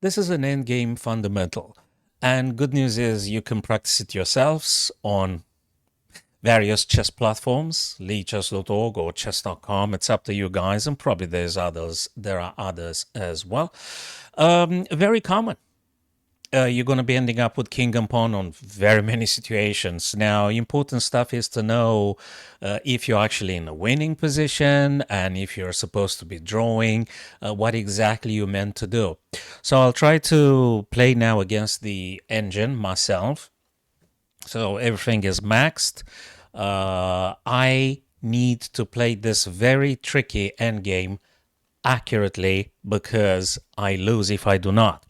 This is an endgame fundamental. And good news is you can practice it yourselves on various chess platforms, leechess.org or chess.com. It's up to you guys, and probably there are others as well. Very common. You're going to be ending up with king and pawn on very many situations. Now, important stuff is to know if you're actually in a winning position and if you're supposed to be drawing, what exactly you meant to do. So I'll try to play now against the engine myself. So everything is maxed. I need to play this very tricky endgame accurately because I lose if I do not.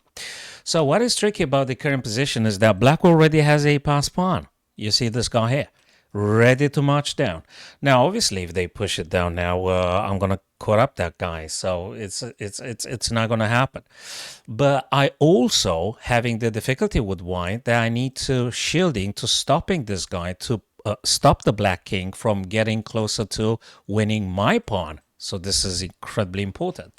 So what is tricky about the current position is that black already has a pass pawn. You see this guy here, ready to march down. Now, obviously, if they push it down now, I'm gonna corrupt that guy. So it's not gonna happen. But I also having the difficulty with white that I need to shielding to stopping this guy to stop the black king from getting closer to winning my pawn. So this is incredibly important.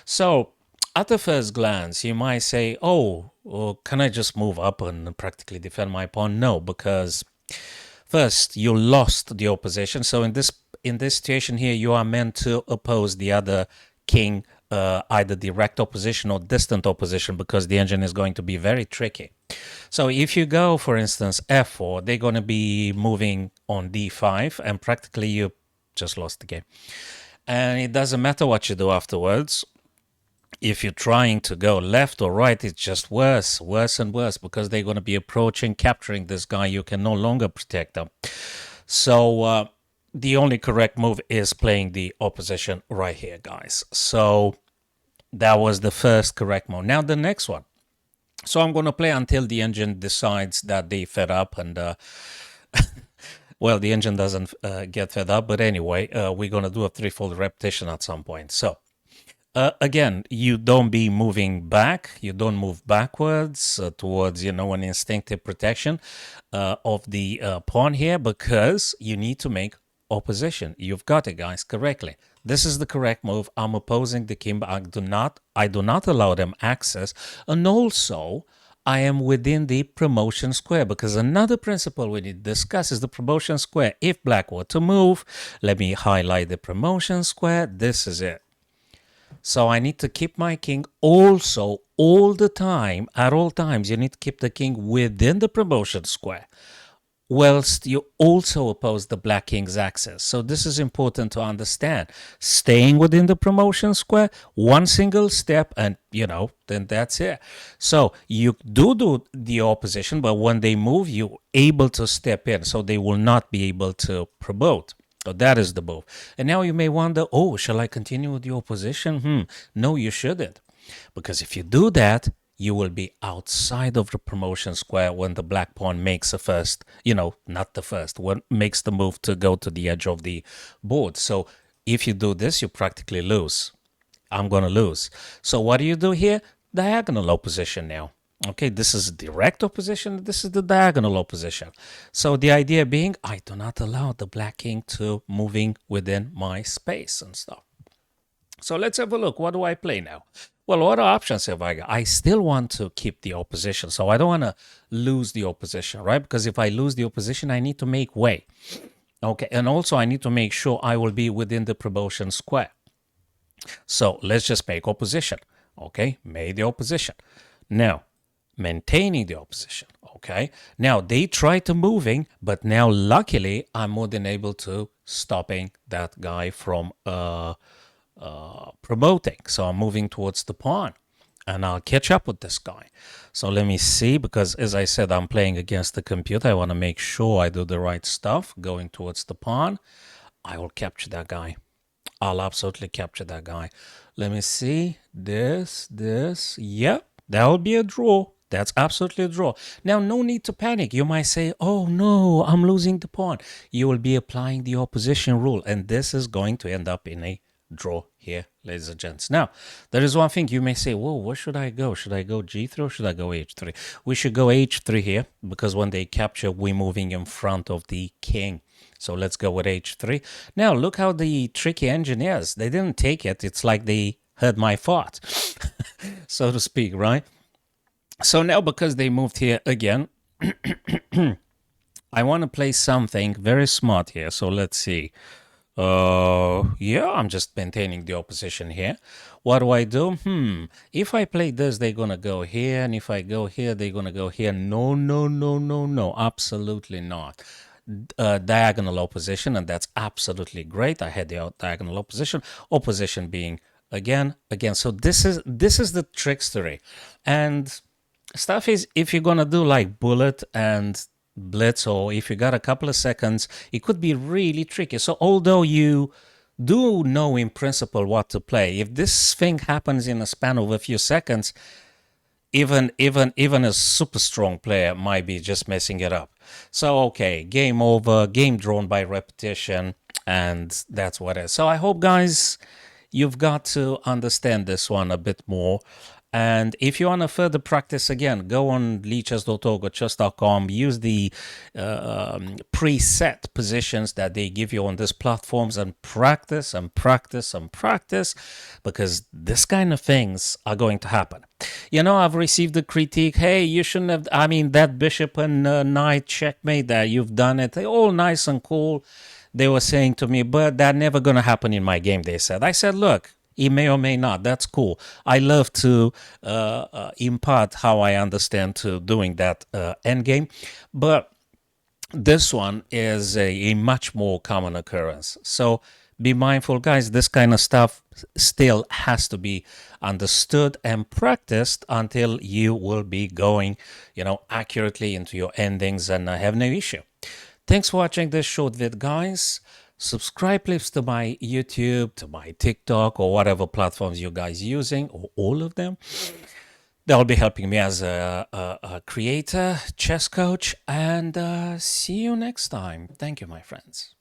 So at the first glance, you might say, oh, well, can I just move up and practically defend my pawn? No, because first, you lost the opposition. So in this situation here, you are meant to oppose the other king, either direct opposition or distant opposition, because the engine is going to be very tricky. So if you go, for instance, f4, they're going to be moving on d5, and practically you just lost the game. And it doesn't matter what you do afterwards. If you're trying to go left or right, it's just worse and worse, because they're going to be approaching, capturing this guy. You can no longer protect them. So the only correct move is playing the opposition right here, guys. So that was the first correct move. Now the next one. So I'm going to play until the engine decides that they fed up and well, the engine doesn't get fed up, but anyway, we're going to do a threefold repetition at some point. So again, you don't be moving back. You don't move backwards towards, an instinctive protection of the pawn here, because you need to make opposition. You've got it, guys, correctly. This is the correct move. I'm opposing the king. I do not allow them access. And also, I am within the promotion square, because another principle we need to discuss is the promotion square. If black were to move, let me highlight the promotion square. This is it. So I need to keep my king also all the time, at all times. You need to keep the king within the promotion square, whilst you also oppose the black king's access. So this is important to understand. Staying within the promotion square, one single step, and then that's it. So you do the opposition, but when they move, you're able to step in, so they will not be able to promote. So that is the move. And now you may wonder, oh, shall I continue with the opposition? No, you shouldn't. Because if you do that, you will be outside of the promotion square when the black pawn makes a first, not the first, when makes the move to go to the edge of the board. So if you do this, you practically lose. I'm going to lose. So what do you do here? Diagonal opposition now. Okay, this is direct opposition. This is the diagonal opposition. So the idea being, I do not allow the black king to moving within my space and stuff. So let's have a look. What do I play now? Well, what options have I got? I still want to keep the opposition. So I don't want to lose the opposition, right? Because if I lose the opposition, I need to make way. Okay, and also I need to make sure I will be within the promotion square. So let's just make opposition. Okay, made the opposition. Now, maintaining the opposition. Okay, now they try to moving, but now luckily I'm more than able to stopping that guy from promoting. So I'm moving towards the pawn, and I'll catch up with this guy. So let me see, because as I said, I'm playing against the computer. I want to make sure I do the right stuff. Going towards the pawn, I will capture that guy. I'll absolutely capture that guy. Let me see. This. Yep, that will be a draw. That's absolutely a draw. Now, no need to panic. You might say, oh no, I'm losing the pawn. You will be applying the opposition rule, and this is going to end up in a draw here, ladies and gents. Now, there is one thing you may say, whoa, where should I go? Should I go g3 or should I go h3? We should go h3 here, because when they capture, we're moving in front of the king. So let's go with h3. Now, look how the tricky engineers, they didn't take it. It's like they heard my thought, so to speak, right? So now, because they moved here again, I want to play something very smart here. So let's see. Yeah, I'm just maintaining the opposition here. What do I do? If I play this, they're gonna go here, and if I go here, they're gonna go here. No, no, no, no, no, absolutely not. Diagonal opposition, and that's absolutely great. I had the diagonal opposition being again. So this is the trickstery, and stuff is, if you're gonna do like bullet and blitz, or if you got a couple of seconds, it could be really tricky. So although you do know in principle what to play, if this thing happens in a span of a few seconds, even a super strong player might be just messing it up. So okay, game over, game drawn by repetition, and that's what it is. So I hope, guys, you've got to understand this one a bit more. And if you want to further practice, again, go on leechess.org or chess.com, use the preset positions that they give you on these platforms, and practice and practice and practice, because this kind of things are going to happen. I've received the critique, hey, you shouldn't have, that bishop and knight checkmate there, you've done it, all nice and cool. They were saying to me, but that never going to happen in my game, they said. I said, look, it may or may not. That's cool. I love to impart how I understand to doing that endgame. But this one is a much more common occurrence. So be mindful, guys. This kind of stuff still has to be understood and practiced until you will be going, accurately into your endings and have no issue. Thanks for watching this short vid, guys. Subscribe, please, to my YouTube, to my TikTok, or whatever platforms you guys using, or all of them. That'll be helping me as a creator, chess coach, and see you next time. Thank you, my friends.